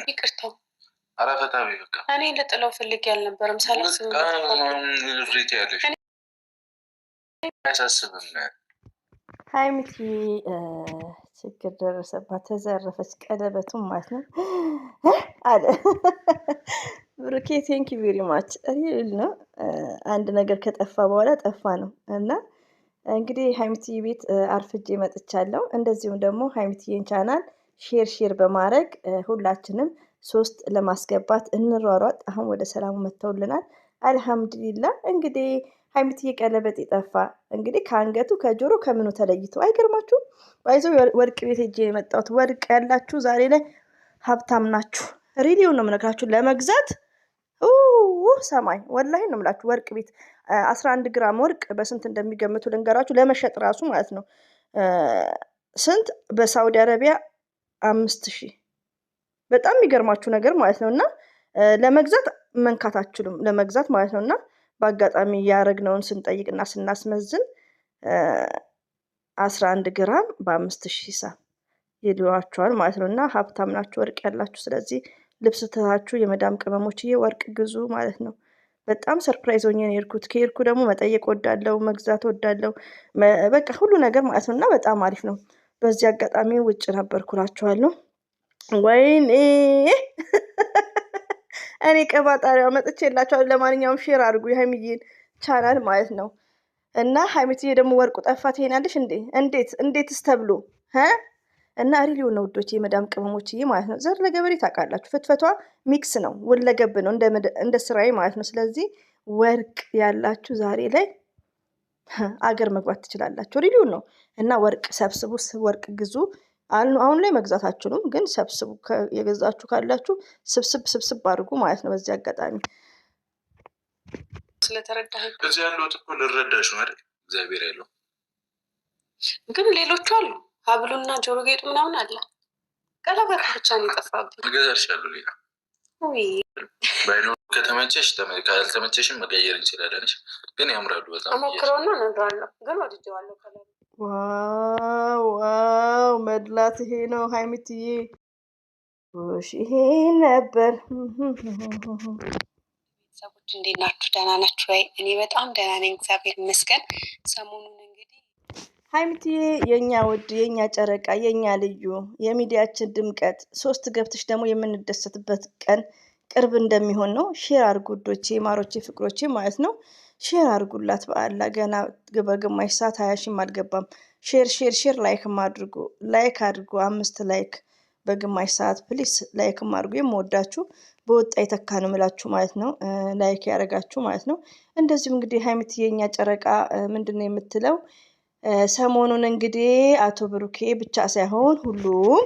ይቅርታ አራፈታዊ በቃ እኔ ልጥለው ፈልጌ አልነበረም። ሳላስብ ሪት ያለሽ አያሳስብም። ሀይሚቲ ችግር ደረሰባት፣ ተዘረፈች፣ ቀለበቱም ማለት ነው አለ ብሩኬ። ቴንኪ ቬሪ ማች ሪል ነው። አንድ ነገር ከጠፋ በኋላ ጠፋ ነው እና እንግዲህ ሀይሚቲ ቤት አርፍጄ መጥቻለሁ። እንደዚሁም ደግሞ ሀይሚቲዬን ቻናል ሼር በማድረግ ሁላችንም 3 ለማስገባት እንሯሯጥ። አሁን ወደ ሰላሙ መጥተውልናል። አልሐምዱሊላ። እንግዲህ ሀይሚቲዬ ቀለበት ይጠፋ እንግዲህ ከአንገቱ ከጆሮ ከምኑ ተለይቶ አይገርማችሁም? ባይዞ ወርቅ ቤት ሄጄ የመጣሁት ወርቅ ያላችሁ ዛሬ ላይ ሀብታም ናችሁ። ሪሊውን ነው የምነግራችሁ። ለመግዛት ሰማይ ወላሂ ነው የምላችሁ። ወርቅ ቤት 11 ግራም ወርቅ በስንት እንደሚገምቱ ልንገራችሁ። ለመሸጥ ራሱ ማለት ነው ስንት በሳውዲ አረቢያ 5000። በጣም የሚገርማችሁ ነገር ማለት ነው። እና ለመግዛት መንካት አትችሉም፣ ለመግዛት ማለት ነው። እና በአጋጣሚ ያረግነውን ስንጠይቅና ስናስመዝን 11 ግራም በ5000 ሂሳብ ይሏቸዋል ማለት ነው። እና ሀብታም ናችሁ፣ ወርቅ ያላችሁ። ስለዚህ ልብስ ትታችሁ የመዳም ቅመሞችዬ ወርቅ ግዙ ማለት ነው። በጣም ሰርፕራይዝ ሆኜ ነው የሄድኩት። ከሄድኩ ደግሞ መጠየቅ ወዳለው፣ መግዛት ወዳለው፣ በቃ ሁሉ ነገር ማለት ነው። እና በጣም አሪፍ ነው። በዚህ አጋጣሚ ውጭ ነበርኩ እላችኋለሁ። ወይኔ እኔ ቀባጣሪዋ መጥቼ የላችኋለሁ። ለማንኛውም ሼር አድርጉ የሀይሚዬን ቻናል ማለት ነው። እና ሀይሚዬ ደግሞ ወርቁ ጠፋ ትሄናለሽ እንዴ? እንዴትስ ተብሎ እና ሪሊዮ ነው ውዶች፣ የመዳም ቅመሞችዬ ማለት ነው። ዘር ለገበሬ ታውቃላችሁ፣ ፍትፈቷ ሚክስ ነው፣ ወለገብ ነው እንደ ስራዬ ማለት ነው። ስለዚህ ወርቅ ያላችሁ ዛሬ ላይ አገር መግባት ትችላላችሁ። ሪሊዮ ነው። እና ወርቅ ሰብስቡ፣ ወርቅ ግዙ። አሁን ላይ መግዛት አትችሉም፣ ግን ሰብስቡ። የገዛችሁ ካላችሁ ስብስብ አድርጉ ማለት ነው። በዚህ አጋጣሚ ስለተረዳህ እዚህ ያለው እኮ ልረዳሽ ነው አይደል? እግዚአብሔር ያለው ግን ሌሎቹ አሉ። ሀብሉና ጆሮ ጌጡ ምናምን አለ። ቀለበት ብቻ ነው የጠፋብኝ። እገዛልሻለሁ ሌላ ባይኖር ከተመቸሽ፣ ካልተመቸሽም መቀየር እንችላለን። ግን ያምራሉ በጣም። ሞክረውና እነግርሃለሁ። ግን ወድጄዋለሁ። ዋው መድላት ይሄ ነው ሀይሚትዬ። ይሄ ነበር። ቤተሰቦች እንዴት ናችሁ? ደህና ናችሁ ወይ? እኔ በጣም ደህና ነኝ፣ እግዚአብሔር ይመስገን። ሰሞኑን እንግዲህ ሀይሚትዬ የኛ ውድ፣ የኛ ጨረቃ፣ የኛ ልዩ፣ የሚዲያችን ድምቀት 3 ገብተሽ ደግሞ የምንደሰትበት ቀን ቅርብ እንደሚሆን ነው። ሼር አድርጉ ውዶቼ፣ ማሮቼ፣ ፍቅሮቼ ማለት ነው። ሼር አድርጉላት። በአላ ገና በግማሽ ሰዓት 20 ሺህም አልገባም። ሼር ላይክም አድርጉ። ላይክ አድርጉ 5 ላይክ በግማሽ ሰዓት ፕሊስ። ላይክም አድርጉ። የምወዳችሁ በወጣ የተካ ነው ምላችሁ ማለት ነው። ላይክ ያደረጋችሁ ማለት ነው። እንደዚሁም እንግዲህ ሀይሚትዬ የኛ ጨረቃ ምንድን ነው የምትለው? ሰሞኑን እንግዲህ አቶ ብሩኬ ብቻ ሳይሆን ሁሉም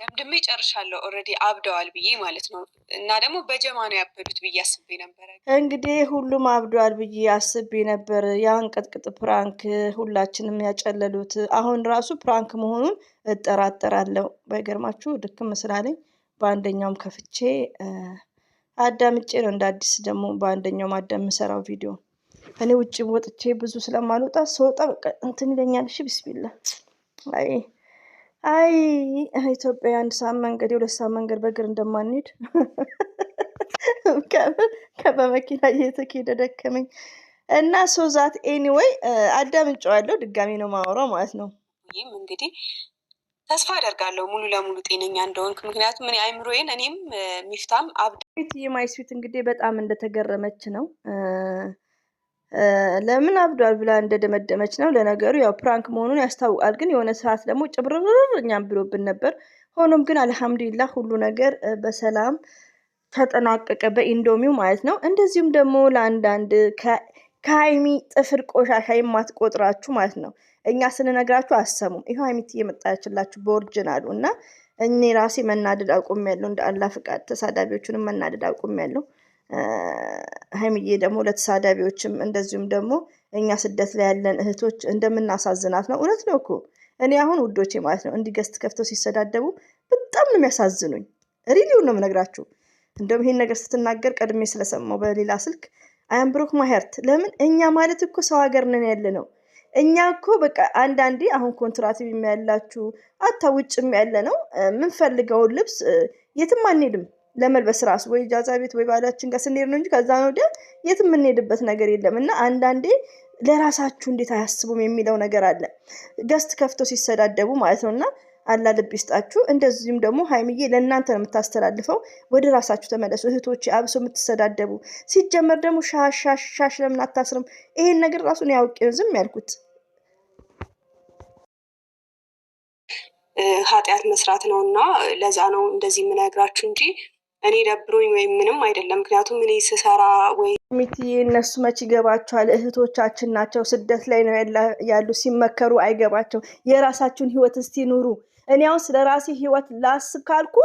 ደምድሜ ጨርሻለሁ። ኦልሬዲ አብደዋል ብዬ ማለት ነው። እና ደግሞ በጀማ ነው ያበዱት ብዬ አስቤ ነበረ። እንግዲህ ሁሉም አብደዋል ብዬ አስቤ ነበር። ያን ቅጥቅጥ ፕራንክ ሁላችንም ያጨለሉት አሁን ራሱ ፕራንክ መሆኑን እጠራጠራለሁ። ባይገርማችሁ ድክም ስላለኝ በአንደኛውም ከፍቼ አዳምጬ ነው እንደ አዲስ ደግሞ በአንደኛውም የምሰራው ቪዲዮ። እኔ ውጭ ወጥቼ ብዙ ስለማልወጣ ስወጣ በቃ እንትን ይለኛል። እሺ ቢስሚላ። አይ ኢትዮጵያ 1 ሰዓት መንገድ 2 ሰዓት መንገድ በእግር እንደማንሄድ በመኪና እየተኬደ ደከመኝ እና ሶዛት ኤኒዌይ አዳምጬዋለሁ። ድጋሚ ነው ማወራው ማለት ነው። ይህም እንግዲህ ተስፋ አደርጋለሁ ሙሉ ለሙሉ ጤነኛ እንደሆንክ። ምክንያቱም እኔ አይምሮዬን እኔም ሚፍታም አብዳት የማይስዊት እንግዲህ በጣም እንደተገረመች ነው። ለምን አብዷል ብላ እንደደመደመች ነው። ለነገሩ ያው ፕራንክ መሆኑን ያስታውቃል። ግን የሆነ ሰዓት ደግሞ ጭብርር እኛም ብሎብን ነበር። ሆኖም ግን አልሐምዱሊላህ ሁሉ ነገር በሰላም ተጠናቀቀ፣ በኢንዶሚው ማለት ነው። እንደዚሁም ደግሞ ለአንዳንድ ከሀይሚ ጥፍር ቆሻሻ የማትቆጥራችሁ ማለት ነው እኛ ስንነግራችሁ አሰሙም። ይኸው ሀይሚት እየመጣችላችሁ በኦሪጅናሉ እና እኔ ራሴ መናደድ አቁሜያለሁ። እንደ አላህ ፍቃድ ተሳዳቢዎቹንም መናደድ አቁሜያለሁ። ሀይሚዬ ደግሞ ለተሳዳቢዎችም እንደዚሁም ደግሞ እኛ ስደት ላይ ያለን እህቶች እንደምናሳዝናት ነው። እውነት ነው እኮ እኔ አሁን ውዶቼ ማለት ነው እንዲገስት ከፍተው ሲሰዳደቡ በጣም ነው የሚያሳዝኑኝ። ሪሊውን ነው የምነግራችሁ። እንደውም ይሄን ነገር ስትናገር ቀድሜ ስለሰማው በሌላ ስልክ አያምብሮክ ማሄርት ለምን እኛ ማለት እኮ ሰው ሀገር ነን ያለ ነው። እኛ እኮ በቃ አንዳንዴ አሁን ኮንትራት የሚያላችሁ አታ ውጭም ያለ ነው የምንፈልገውን ልብስ የትም አንሄድም ለመልበስ ራሱ ወይ ጃዛ ቤት ወይ ባላችን ጋር ስንሄድ ነው እንጂ ከዛ ነው ወዲያ የትም የምንሄድበት ነገር የለም። እና አንዳንዴ ለራሳችሁ እንዴት አያስቡም የሚለው ነገር አለ። ገስት ከፍቶ ሲሰዳደቡ ማለት ነውና አላ ልብ ይስጣችሁ። እንደዚህም ደግሞ ሀይሚዬ ለእናንተ ነው የምታስተላልፈው፣ ወደ ራሳችሁ ተመለሱ እህቶቼ። አብሶ የምትሰዳደቡ ሲጀመር ደግሞ ሻሽ ለምን አታስርም? ይሄን ነገር ራሱ ነው ያውቄው ዝም ያልኩት። ኃጢአት መስራት ነው እና ለዛ ነው እንደዚህ የምነግራችሁ እንጂ እኔ ደብሮኝ ወይም ምንም አይደለም። ምክንያቱም እኔ ስሰራ ወይ ሚትዬ እነሱ መች ይገባቸዋል? እህቶቻችን ናቸው፣ ስደት ላይ ነው ያሉ። ሲመከሩ አይገባቸው። የራሳችሁን ህይወት እስቲ ኑሩ። እኔ አሁን ስለ ራሴ ህይወት ላስብ ካልኩ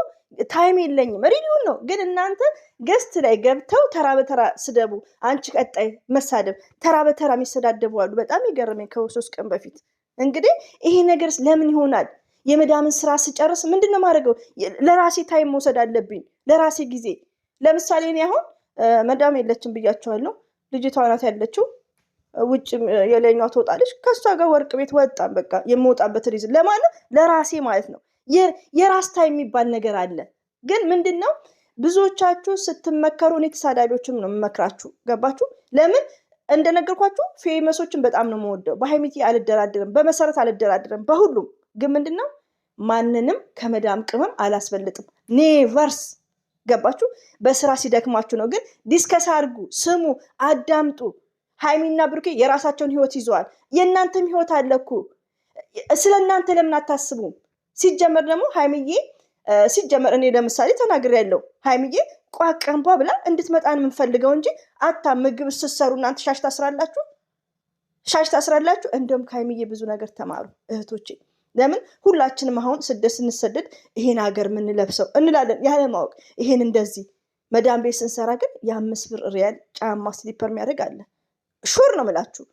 ታይም የለኝም። ሪሊውን ነው ግን እናንተ ገስት ላይ ገብተው ተራ በተራ ስደቡ። አንቺ ቀጣይ መሳደብ ተራ በተራ የሚሰዳደቡ አሉ። በጣም ይገርመኝ ከ3 ቀን በፊት እንግዲህ ይሄ ነገር ለምን ይሆናል? የመዳምን ስራ ስጨርስ ምንድነው ማድረገው? ለራሴ ታይም መውሰድ አለብኝ፣ ለራሴ ጊዜ። ለምሳሌ እኔ አሁን መዳም የለችም ብያቸዋለሁ። ልጅቷ ናት ያለችው ውጭ፣ የላይኛው ትወጣለች። ከሷ ጋር ወርቅ ቤት ወጣን። በቃ የምወጣበት ሪዝን ለማለት ለራሴ ማለት ነው። የራስ ታይም የሚባል ነገር አለ። ግን ምንድነው ብዙዎቻችሁ ስትመከሩ፣ እኔ ተሳዳቢዎችም ነው የምመክራችሁ። ገባችሁ? ለምን እንደነገርኳችሁ ፌመሶችን በጣም ነው የምወደው። በሀይሚቲ አልደራደርም፣ በመሰረት አልደራደርም፣ በሁሉም ግን ምንድነው ማንንም ከመዳም ቅመም አላስበልጥም። ኔቨርስ። ገባችሁ? በስራ ሲደክማችሁ ነው። ግን ዲስከስ አድርጉ፣ ስሙ፣ አዳምጡ። ሀይሚና ብሩኬ የራሳቸውን ህይወት ይዘዋል። የእናንተም ህይወት አለኩ። ስለ እናንተ ለምን አታስቡም? ሲጀመር ደግሞ ሀይሚዬ ሲጀመር እኔ ለምሳሌ ተናግሬያለሁ። ሀይሚዬ ቋቀንቧ ብላ እንድትመጣን የምንፈልገው እንጂ አታ ምግብ ስትሰሩ እናንተ ሻሽ ታስራላችሁ። እንደውም ከሀይሚዬ ብዙ ነገር ተማሩ እህቶቼ። ለምን ሁላችንም አሁን ስደት ስንሰደድ ይሄን ሀገር የምንለብሰው እንላለን ያለ ማወቅ። ይሄን እንደዚህ መዳም ቤት ስንሰራ ግን የ5 ብር ሪያል ጫማ ስሊፐር የሚያደርግ አለ። ሹር ነው ምላችሁ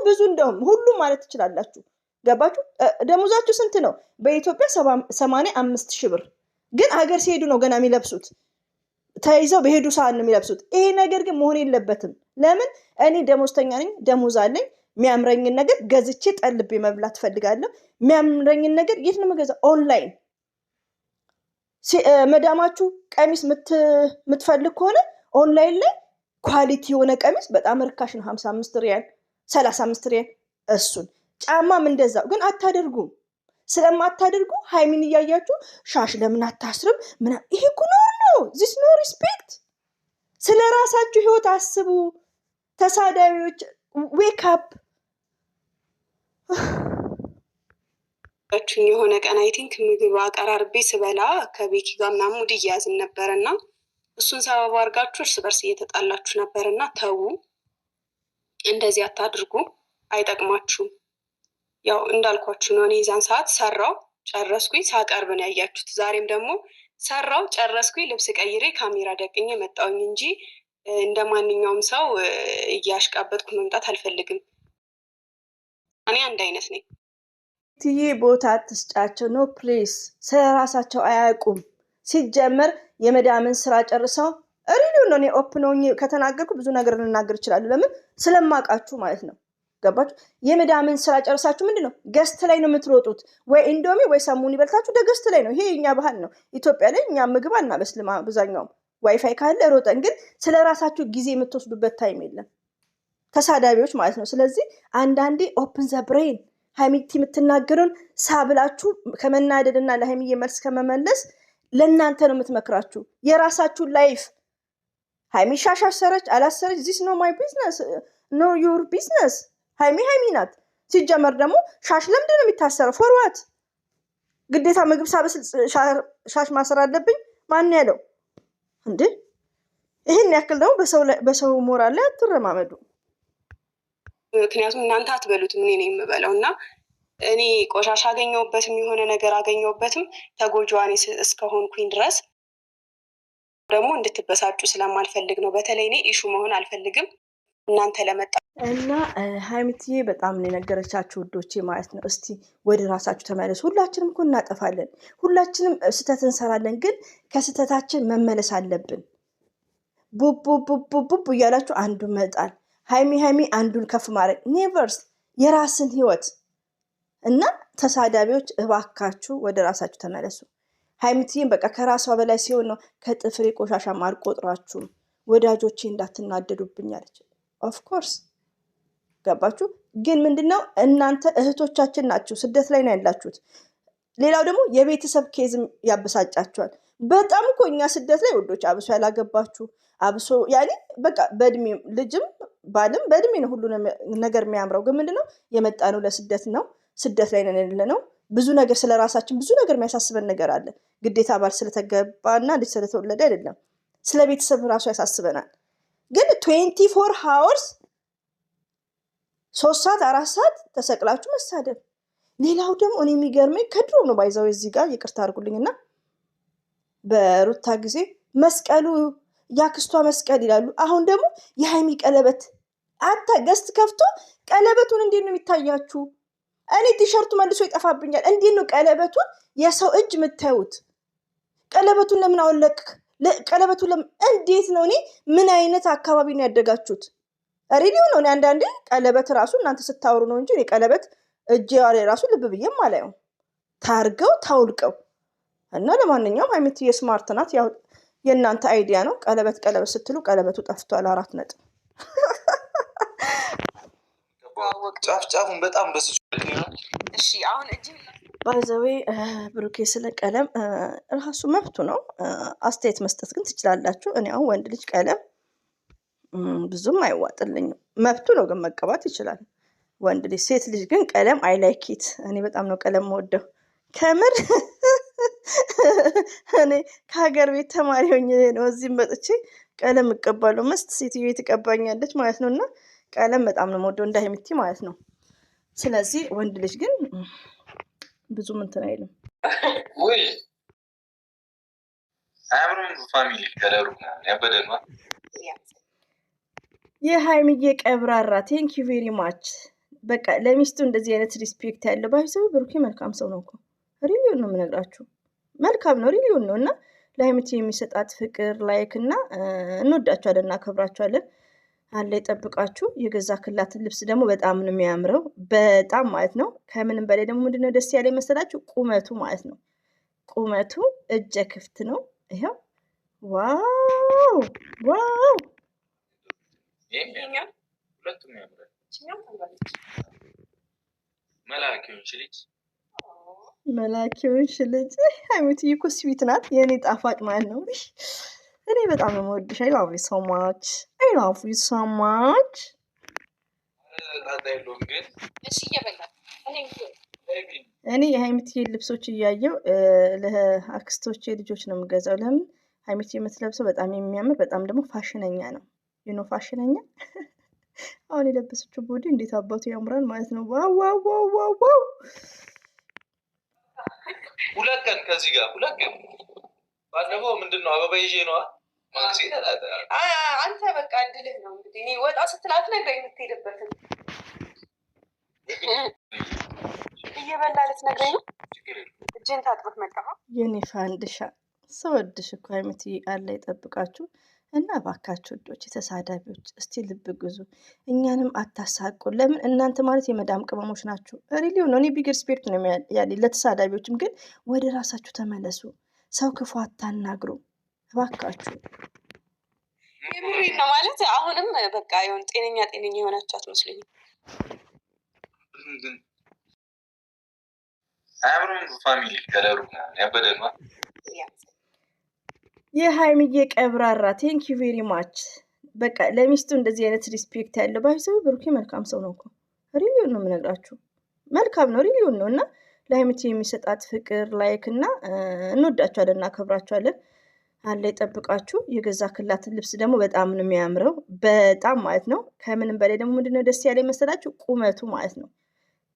ብዙ እንደውም ሁሉም ማለት ትችላላችሁ። ገባችሁ? ደሞዛችሁ ስንት ነው? በኢትዮጵያ 85,000 ብር። ግን ሀገር ሲሄዱ ነው ገና የሚለብሱት። ተይዘው በሄዱ ሰዓት ነው የሚለብሱት። ይሄ ነገር ግን መሆን የለበትም። ለምን? እኔ ደሞዝተኛ ነኝ፣ ደሞዝ አለኝ። የሚያምረኝን ነገር ገዝቼ ጠልቤ መብላት ፈልጋለሁ። የሚያምረኝን ነገር የት ነው የምገዛው? ኦንላይን። መዳማችሁ ቀሚስ የምትፈልግ ከሆነ ኦንላይን ላይ ኳሊቲ የሆነ ቀሚስ በጣም ርካሽ ነው፣ 55 ሪያል 35 ሪያል። እሱን ጫማም እንደዛው። ግን አታደርጉም። ስለማታደርጉ ሀይሚን እያያችሁ ሻሽ ለምን አታስርም? ይሄ እኮ ነው ዚስ ኖ ሪስፔክት። ስለ ራሳችሁ ህይወት አስቡ ተሳዳቢዎች። ዌክ አፕ። የሆነ ቀን አይ ቲንክ ምግብ አቀራርቤ ስበላ ከቤኪ ጋር ምናምን ሙድ እያያዝን ነበር እና እሱን ሰበብ አድርጋችሁ እርስ በርስ እየተጣላችሁ ነበር እና ተዉ፣ እንደዚህ አታድርጉ፣ አይጠቅማችሁም። ያው እንዳልኳችሁ ነው። እኔ ዛን ሰዓት ሰራው ጨረስኩኝ፣ ሳቀርብ ነው ያያችሁት። ዛሬም ደግሞ ሰራው ጨረስኩኝ፣ ልብስ ቀይሬ ካሜራ ደቅኜ መጣሁኝ እንጂ እንደ ማንኛውም ሰው እያሽቃበጥኩ መምጣት አልፈልግም። እኔ አንድ አይነት ነኝ። ትዬ ቦታ አትስጫቸው። ኖ ፕሌስ። ስለራሳቸው አያውቁም። ሲጀመር የመዳምን ስራ ጨርሰው ሪሊ ነው። እኔ ኦፕን ሆኜ ከተናገርኩ ብዙ ነገር ልናገር ይችላሉ። ለምን? ስለማውቃችሁ ማለት ነው። ገባችሁ? የመዳምን ስራ ጨርሳችሁ ምንድነው ገስት ላይ ነው የምትሮጡት። ወይ ኢንዶሚ ወይ ሰሙን ይበልታችሁ ገስት ላይ ነው። ይሄ የኛ ባህል ነው። ኢትዮጵያ ላይ እኛ ምግብ አናበስልም አብዛኛውም። ዋይፋይ ካለ ሮጠን፣ ግን ስለ ራሳችሁ ጊዜ የምትወስዱበት ታይም የለም። ተሳዳቢዎች ማለት ነው። ስለዚህ አንዳንዴ ኦፕን ዘ ብሬን። ሀይሚቲ የምትናገሩን ሳብላችሁ ከመናደድና ለሀይሚዬ መልስ ከመመለስ ለእናንተ ነው የምትመክራችሁ። የራሳችሁን ላይፍ ሀይሚ ሻሽ አሰረች አላሰረች ዚስ ኖ ማይ ቢዝነስ ኖ ዩር ቢዝነስ። ሀይሚ ናት። ሲጀመር ደግሞ ሻሽ ለምንድን ነው የሚታሰረው? ፎርዋት ግዴታ ምግብ ሳበስል ሻሽ ማሰር አለብኝ? ማን ያለው እንዴ? ይህን ያክል ደግሞ በሰው ሞራል ላይ አትረማመዱ። ምክንያቱም እናንተ አትበሉትም፣ እኔ ነው የምበለው እና እኔ ቆሻሻ አገኘሁበትም የሆነ ነገር አገኘሁበትም ተጎጂዋ እኔ እስከሆንኩኝ ድረስ ደግሞ እንድትበሳጩ ስለማልፈልግ ነው። በተለይ እኔ ኢሹ መሆን አልፈልግም እናንተ ለመጣ እና ሀይሚትዬ በጣም ነው የነገረቻችሁ ውዶቼ ማለት ነው። እስቲ ወደ ራሳችሁ ተመለሱ። ሁላችንም እኮ እናጠፋለን፣ ሁላችንም ስህተት እንሰራለን። ግን ከስህተታችን መመለስ አለብን። ቡቡ እያላችሁ አንዱን መጣል፣ ሀይሚ አንዱን ከፍ ማድረግ ኔቨርስ። የራስን ህይወት እና ተሳዳቢዎች እባካችሁ ወደ ራሳችሁ ተመለሱ። ሀይሚትዬም በቃ ከራሷ በላይ ሲሆን ነው ከጥፍሬ ቆሻሻ አልቆጥራችሁም ወዳጆቼ እንዳትናደዱብኝ አለች። ኦፍኮርስ ገባችሁ። ግን ምንድነው እናንተ እህቶቻችን ናችሁ፣ ስደት ላይ ነው ያላችሁት። ሌላው ደግሞ የቤተሰብ ኬዝም ያበሳጫችኋል በጣም እኮ እኛ ስደት ላይ ወዶች አብሶ ያላገባችሁ አብሶ ያኔ በቃ በእድሜ ልጅም ባልም በእድሜ ነው ሁሉ ነገር የሚያምረው። ግን ምንድነው የመጣ ነው ለስደት ነው፣ ስደት ላይ ነን ያለ ነው። ብዙ ነገር ስለ ራሳችን ብዙ ነገር የሚያሳስበን ነገር አለ። ግዴታ ባል ስለተገባና ልጅ ስለተወለደ አይደለም፣ ስለ ቤተሰብ ራሱ ያሳስበናል። ግን 24 ሃወርስ 3 ሰዓት 4 ሰዓት ተሰቅላችሁ መሳደብ። ሌላው ደግሞ እኔ የሚገርመኝ ከድሮ ነው ባይዛው እዚህ ጋር ይቅርታ አድርጉልኝና በሩታ ጊዜ መስቀሉ ያክስቷ መስቀል ይላሉ። አሁን ደግሞ የሀይሚ ቀለበት አታ ገስት ከፍቶ ቀለበቱን እንዴት ነው የሚታያችሁ? እኔ ቲሸርቱ መልሶ ይጠፋብኛል። እንዴት ነው ቀለበቱን የሰው እጅ የምታዩት? ቀለበቱን ለምን አወለቅ? ቀለበቱን ለምን እንዴት ነው? እኔ ምን አይነት አካባቢ ነው ያደጋችሁት? ሪሊ ነው። እኔ አንዳንዴ ቀለበት ራሱ እናንተ ስታወሩ ነው እንጂ እኔ ቀለበት እጄ ላይ ራሱ ልብ ብዬም አላየው ታርገው ታውልቀው እና ለማንኛውም ሀይሚትዬ ስማርት ናት። ያው የእናንተ አይዲያ ነው። ቀለበት ቀለበት ስትሉ ቀለበቱ ጠፍቷል። 4 ነጥብ ጫፍጫፉን በጣም ደስ ይላል። እሺ አሁን እጅ ባይዘዌ ብሩኬ ስለ ቀለም ራሱ መብቱ ነው። አስተያየት መስጠት ግን ትችላላችሁ። እኔ አሁን ወንድ ልጅ ቀለም ብዙም አይዋጥልኝም። መብቱ ነው ግን መቀባት ይችላል ወንድ ልጅ። ሴት ልጅ ግን ቀለም አይላይኪት። እኔ በጣም ነው ቀለም ወደው ከምር እኔ ከሀገር ቤት ተማሪ ሆኜ ነው እዚህም መጥቼ ቀለም እቀባለሁ። መስት ሴትዮ ትቀባኛለች ማለት ነው። እና ቀለም በጣም ነው የምወደው እንደ ሀይሚቲ ማለት ነው። ስለዚህ ወንድ ልጅ ግን ብዙም እንትን አይልም። ወይ አብረን ፋሚሊ ከለሩ ያበደ ነው። የሀይሚዬ ቀብራራ ቴንክ ዩ ቬሪ ማች። በቃ ለሚስቱ እንደዚህ አይነት ሪስፔክት ያለው ባይሰው ብሩኬ መልካም ሰው ነው እኮ ሪሊዮን ነው የምነግራችሁ። መልካም ነው ሪሊዮን ነው። እና ለሀይሚቲ የሚሰጣት ፍቅር ላይክ እና እንወዳቸዋለን እናከብራቸዋለን። አለ ይጠብቃችሁ። የገዛ ክላትን ልብስ ደግሞ በጣም ነው የሚያምረው፣ በጣም ማለት ነው። ከምንም በላይ ደግሞ ምንድነው ደስ ያለ መሰላችሁ? ቁመቱ ማለት ነው። ቁመቱ እጀ ክፍት ነው። ይሄው ዋው ዋው! ሁለቱም ያምራል። መላኪውን ልጅ መላኪውን ልጅ ሀይሚትዬ እኮ ስዊት ናት፣ የእኔ ጣፋጭ ማለት ነው። እኔ በጣም ነው የምወድሽ። አይ ላቭ ዩ ሶ ማች አይ ላቭ ዩ ሶ ማች። እኔ የሀይሚትዬ ልብሶች እያየው ለአክስቶቼ ልጆች ነው የምገዛው። ለምን ሀይሚትዬ የምትለብሰው በጣም የሚያምር በጣም ደግሞ ፋሽነኛ ነው። ዩኖ ፋሽነኛ አሁን የለበሰችው ቦዲ እንዴት አባቱ ያምራል ማለት ነው። ዋው ዋው ዋው ዋው ዋው! 2 ቀን ከዚህ ጋር 2 ቀን ባለፈው ምንድነው አበባ ይዤ ነዋ። አንተ በቃ እድልህ ነው እንግዲህ። እኔ ወጣ ስትላት ነገር የምትሄድበትን እየበላ ልትነግረኝ ነው። እጅን ታጥበት መጣ የኔ ፋንድሻ። ስወድሽ እኮ ሀይሚትዬ አለ ይጠብቃችሁ። እና እባካችሁ ወዶች ተሳዳቢዎች እስቲ ልብ ግዙ፣ እኛንም አታሳቁ። ለምን እናንተ ማለት የመዳም ቅመሞች ናችሁ። ሪሊዮ ነው። እኔ ቢግ ሪስፔክት ነው ያለኝ ለተሳዳቢዎችም። ግን ወደ ራሳችሁ ተመለሱ። ሰው ክፉ አታናግሩ እባካችሁ። የምሬ ነው ማለት አሁንም በቃ የሆነ ጤነኛ የሆናችሁ አትመስሉኝም። አብረን ፋሚሊ ከለሩ ያበደ ነው። የሀይሚዬ ቀብራራ ቴንክ ዩ ቬሪ ማች። በቃ ለሚስቱ እንደዚህ አይነት ሪስፔክት ያለው ባይሰው ብሩኬ መልካም ሰው ነው እኮ ሪሊዮን ነው የምነግራችሁ። መልካም ነው ሪሊዮን ነው። እና ለሀይሚትዬ የሚሰጣት ፍቅር ላይክ እና እንወዳቸዋለን እናከብራቸዋለን። አለ ይጠብቃችሁ። የገዛ ክላትን ልብስ ደግሞ በጣም ነው የሚያምረው፣ በጣም ማለት ነው። ከምንም በላይ ደግሞ ምንድነው ደስ ያለ መሰላችሁ? ቁመቱ ማለት ነው።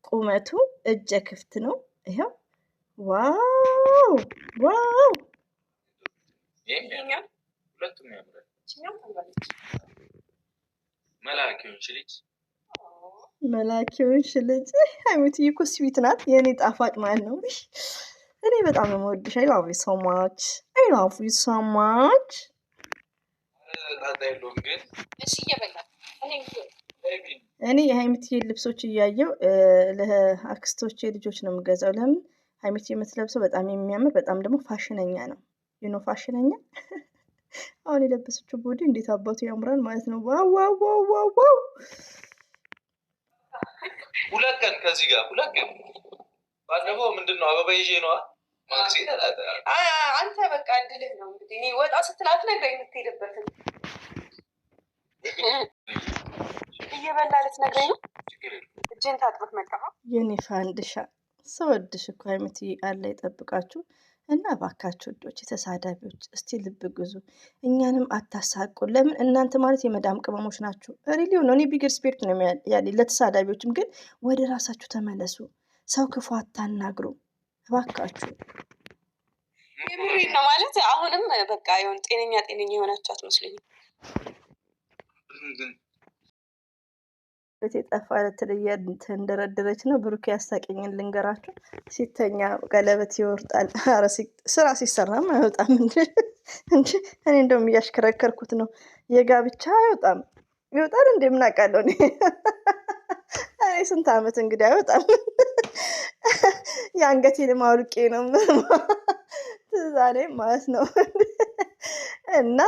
ቁመቱ እጀ ክፍት ነው። ይሄው ዋው ዋው! ሁለቱም ያምራል። መላኪውን ልጅ መላኪውን ልጅ ሀይሚትዬ እኮ ስዊት ናት፣ የእኔ ጣፋጭ ማለት ነው። እኔ በጣም ነው የምወድሽ። አይ ላቭ ዩ ሶ ማች አይ ላቭ ዩ ሶ ማች። ግን እሺ እየበላ እኔ የሀይሚትዬ ልብሶች እያየው ለአክስቶቼ ልጆች ነው የምገዛው። ለምን ሀይሚትዬ የምትለብሰው በጣም የሚያምር በጣም ደግሞ ፋሽነኛ ነው። ዩኖ ፋሽነኛ አሁን የለበሰችው ቦዲ እንዴት አባቱ ያምራል ማለት ነው። ዋው ዋው ዋው ዋው ዋው! ሁለት ቀን ከዚህ ጋር ሁለት ቀን ባለፈው ምንድን ነው አበባ ይዤ ነዋ። አንተ በቃ እድልህ ነው እንግዲህ እኔ ወጣ ስትላት ነግረኝ የምትሄድበትን እየበላ ልትነግረኝ ነው። እጅን ታጥበት መጣ የኔ ፋንድሻ ስወድሽ እኮ ሀይሚትዬ አለ ይጠብቃችሁ። እና እባካችሁ ውዶች ተሳዳቢዎች እስቲ ልብ ግዙ፣ እኛንም አታሳቁ። ለምን እናንተ ማለት የመዳም ቅመሞች ናችሁ። ሪሊው ነው። እኔ ቢግ ሪስፔክት ነው ያለኝ ለተሳዳቢዎችም፣ ግን ወደ ራሳችሁ ተመለሱ። ሰው ክፉ አታናግሩ እባካችሁ። የምሬ ነው ማለት አሁንም በቃ የሆነ ጤነኛ የሆናችሁ አትመስለኝም። ቤት የጠፋ ለትልያ ተንደረደረች ነው። ብሩክ ያሳቀኝን ልንገራችሁ። ሲተኛ ቀለበት ይወርጣል። ኧረ ስራ ሲሰራም አይወጣም እንጂ እኔ እንደውም እያሽከረከርኩት ነው። የጋብቻ አይወጣም ይወጣል እንዴ? ምን አውቃለሁ እኔ ስንት ዓመት እንግዲህ አይወጣም። የአንገቴን አውልቄ ነው ዛሬ ማለት ነው። እና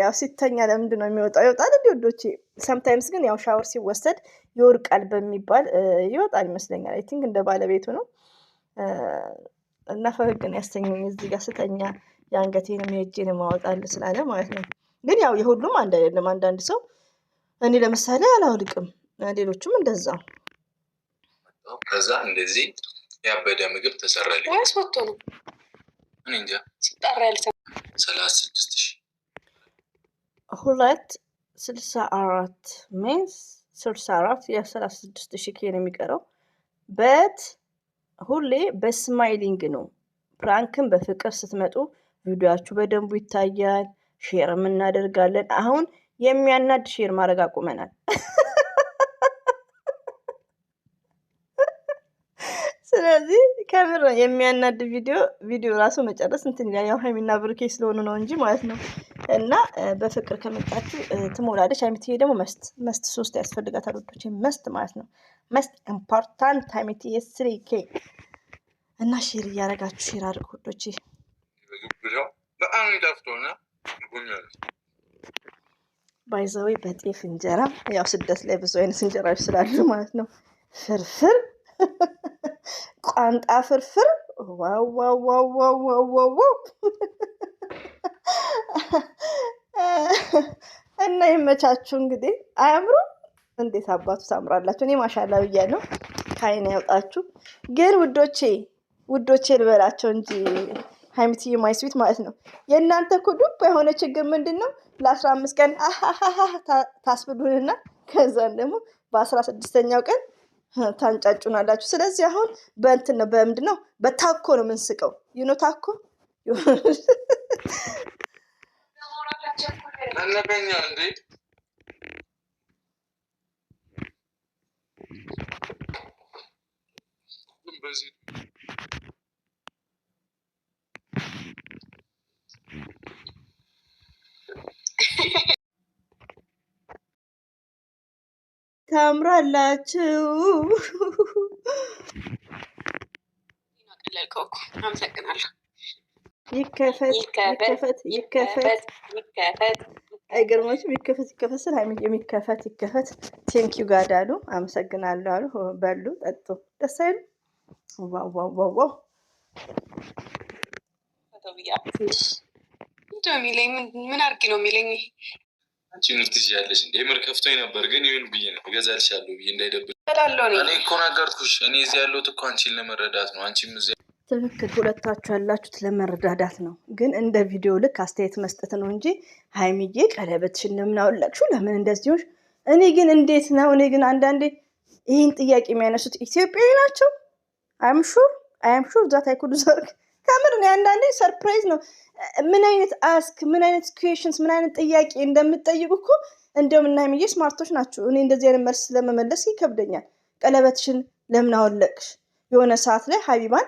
ያው ሲተኛ ለምንድን ነው የሚወጣው? ይወጣል እንዲ ወዶቼ። ሰምታይምስ ግን ያው ሻወር ሲወሰድ ይወርቃል በሚባል ይወጣል ይመስለኛል። አይ ቲንክ እንደ ባለቤቱ ነው። እና ፈገግን ያስተኛኝ እዚህ ጋር ስተኛ የአንገቴንም የእጄንም አወጣልህ ስላለ ማለት ነው። ግን ያው የሁሉም አንድ አይደለም። አንዳንድ ሰው እኔ ለምሳሌ አላውልቅም፣ ሌሎቹም እንደዛው። ከዛ እንደዚህ ያበደ ምግብ ተሰራልኝ። ወይስ ወጥቶ ነው? እኔ እንጃ። ሲጣራ ያልሰ 36,000 264 ሜንስ 64 የ36,000 ኬ ነው የሚቀረው። በት ሁሌ በስማይሊንግ ነው። ፕራንክን በፍቅር ስትመጡ ቪዲዮአችሁ በደንቡ ይታያል። ሼርም እናደርጋለን። አሁን የሚያናድ ሼር ማድረግ አቁመናል። ስለዚህ ከምር የሚያናድ ቪዲዮ ራሱ መጨረስ እንትን ይላል። ያው ሀይሚና ብሩኬ ስለሆኑ ነው እንጂ ማለት ነው። እና በፍቅር ከመጣችሁ ትሞላለች። ሀይሚትዬ ደግሞ መስት 3 ያስፈልጋታል ወዶቼ፣ መስት ማለት ነው። መስት ኢምፖርታንት ሀይሚትዬ 3K እና ሼር እያደረጋችሁ ሼር አድርጉ ወዶቼ። ባይዘዌ በጤፍ እንጀራ ያው ስደት ላይ ብዙ አይነት እንጀራዎች ስላሉ ማለት ነው። ፍርፍር ቋንጣ ፍርፍር ዋው እና ይመቻችሁ። እንግዲህ አያምሩ? እንዴት አባቱ ታምራላችሁ። እኔ ማሻላ ብያለሁ። ከአይን ያውጣችሁ። ግን ውዶቼ ልበላቸው እንጂ ሀይሚትዬ ማይስዊት ማለት ነው። የእናንተ እኮ ዱብ የሆነ ችግር ምንድን ነው? ለ15 ቀን ታስብሉንና ከዛን ደግሞ በ16ኛው ቀን ታንጫጩናላችሁ። ስለዚህ አሁን በእንትን ነው በምንድን ነው በታኮ ነው የምንስቀው። ይኖ ታኮ ታምራላችሁ። አመሰግናለሁ። ይከፈት አይገርሞችም? ይከፈት ስል ሀይሚዬ ይከፈት። ቴንኪዩ ጋድ አሉ። አመሰግናለሁ አሉ። በሉ ጠጡ። ደስ አይሉ? ዋው ምን አድርጊ ነው የሚለኝ? አንቺ ምርት ያለሽ እንደ ምር ከፍቶኝ ነበር፣ ግን ይሁን ብዬ ነው እገዛልሻለሁ ብዬ እንዳይደብር። እኔ እኮ ነገርኩሽ። እኔ እዚህ ያለሁት እኮ አንቺን ለመረዳት ነው። አንቺም እዚህ ትክክል፣ ሁለታችሁ ያላችሁት ለመረዳዳት ነው። ግን እንደ ቪዲዮ ልክ አስተያየት መስጠት ነው እንጂ ሀይሚዬ ቀለበትሽን ለምን አወለቅሽው? ለምን እንደዚህ ሆንሽ? እኔ ግን እንዴት ነው? እኔ ግን አንዳንዴ ይህን ጥያቄ የሚያነሱት ኢትዮጵያዊ ናቸው። አይም ሹር ዛት አይኩዱ ዘርግ ከምር ነው። አንዳንዴ ሰርፕራይዝ ነው። ምን አይነት ምን አይነት ኩዌሽንስ ምን አይነት ጥያቄ እንደምትጠይቁ እኮ እንደውም እና ሀይሚዬ ስማርቶች ናቸው። እኔ እንደዚህ አይነት መልስ ለመመለስ ይከብደኛል። ቀለበትሽን ለምን አወለቅሽ? የሆነ ሰዓት ላይ ሀቢባን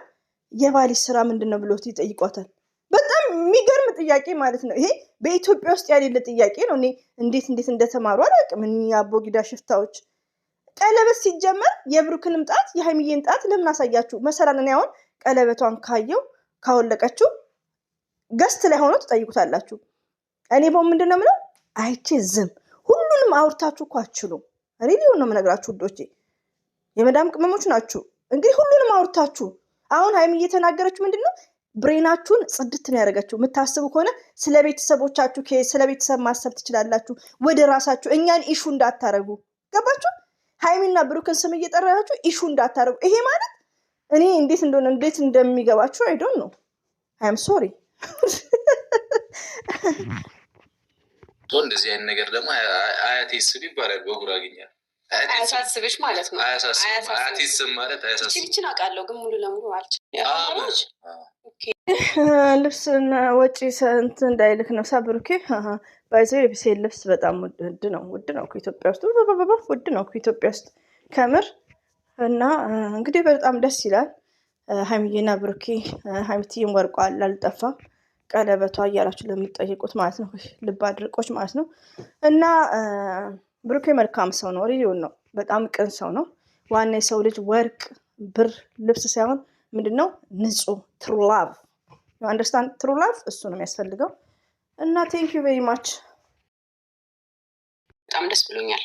የባሊ ስራ ምንድን ነው ብሎት ይጠይቋታል። በጣም የሚገርም ጥያቄ ማለት ነው። ይሄ በኢትዮጵያ ውስጥ ያሌለ ጥያቄ ነው። እኔ እንዴት እንደተማሩ አላውቅም። አቦጊዳ ሽፍታዎች ቀለበት ሲጀመር የብሩክንም ጣት የሃይሚዬን ጣት ለምን አሳያችሁ? መሰላን እኔ አሁን ቀለበቷን ካየው ካወለቀችው ገስት ላይ ሆኖ ትጠይቁታላችሁ። እኔ ምንድነው የምለው አይቼ ዝም። ሁሉንም አውርታችሁ እኮ አትችሉም። ሪሊውን ነው የምነግራችሁ ውዶቼ፣ የመዳም ቅመሞች ናችሁ። እንግዲህ ሁሉንም አውርታችሁ አሁን ሃይሚ እየተናገረችው ምንድነው ብሬናችሁን ጽድት ነው ያደረገችው። የምታስቡ ከሆነ ስለ ቤተሰቦቻችሁ ስለ ቤተሰብ ማሰብ ትችላላችሁ። ወደ ራሳችሁ እኛን ኢሹ እንዳታረጉ። ገባችሁ? ሃይሚና ብሩክን ስም እየጠራችሁ ኢሹ እንዳታረጉ። ይሄ ማለት እኔ እንዴት እንደሚገባችሁ አይ ዶንት ኖ አይ አም ሶሪ። እንደዚህ አይነት ነገር ደግሞ አያቴስብ ይባላል በጉራግኛ። አያሳስብሽ ማለት ነው። አያቴስብ ማለት አያሳስብ ይችን አውቃለሁ ግን ሙሉ ለሙሉ አልችልም። ልብስና ወጪ ስንት እንዳይልክ ነው ሳብሩኬ ባይዘው የብሴት ልብስ በጣም ውድ ነው ከኢትዮጵያ ውስጥ ውድ ነው ከኢትዮጵያ ውስጥ ከምር። እና እንግዲህ በጣም ደስ ይላል። ሃይሚዬና ብሩኬ ሃይሚትዬም ወርቋል አልጠፋም ቀለበቷ እያላችሁ ለምትጠይቁት ማለት ነው ልብ አድርቆች ማለት ነው። እና ብሩኬ መልካም ሰው ነው፣ ሪሊውን ነው፣ በጣም ቅን ሰው ነው። ዋና የሰው ልጅ ወርቅ ብር ልብስ ሳይሆን ምንድነው ንጹህ ትሩ ላቭ ዩ አንደርስታንድ ትሩ ላቭ እሱ ነው የሚያስፈልገው። እና ቴንክ ዩ ቬሪ ማች በጣም ደስ ብሎኛል።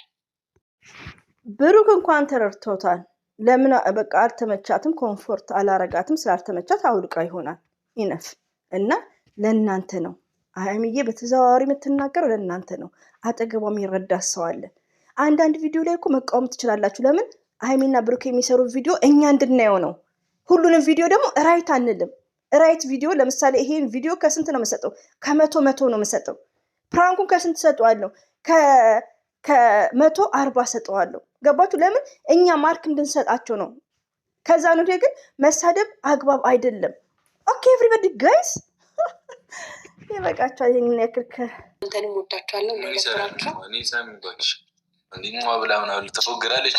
ብሩክ እንኳን ተረድቶታል። ለምን በቃ አልተመቻትም፣ ኮምፎርት አላረጋትም። ስላልተመቻት አውልቃ ይሆናል ኢነፍ። እና ለእናንተ ነው ሃይሚዬ በተዘዋዋሪ የምትናገረው ለእናንተ ነው። አጠገቧ የሚረዳ ሰው አለ። አንዳንድ ቪዲዮ ላይ እኮ መቃወም ትችላላችሁ። ለምን ሃይሚና ብሩክ የሚሰሩ ቪዲዮ እኛ እንድናየው ነው። ሁሉንም ቪዲዮ ደግሞ ራይት አንልም። ራይት ቪዲዮ ለምሳሌ ይሄን ቪዲዮ ከስንት ነው የምሰጠው? ከ100 ነው የምሰጠው። ፕራንኩን ከስንት ሰጠዋለሁ? ከ140 ሰጠዋለሁ። ገባችሁ? ለምን እኛ ማርክ እንድንሰጣቸው ነው። ከዛ ነው ግን መሳደብ አግባብ አይደለም። ኦኬ ኤቭሪባዲ ጋይስ ይበቃችኋል። ይሄን ያክል እንተን ወዳችኋለሁ። ለተራችሁ እኔ ሳሚ ባክሽ እንዲህ ነው ብላ ምናምን ተፎግራለች።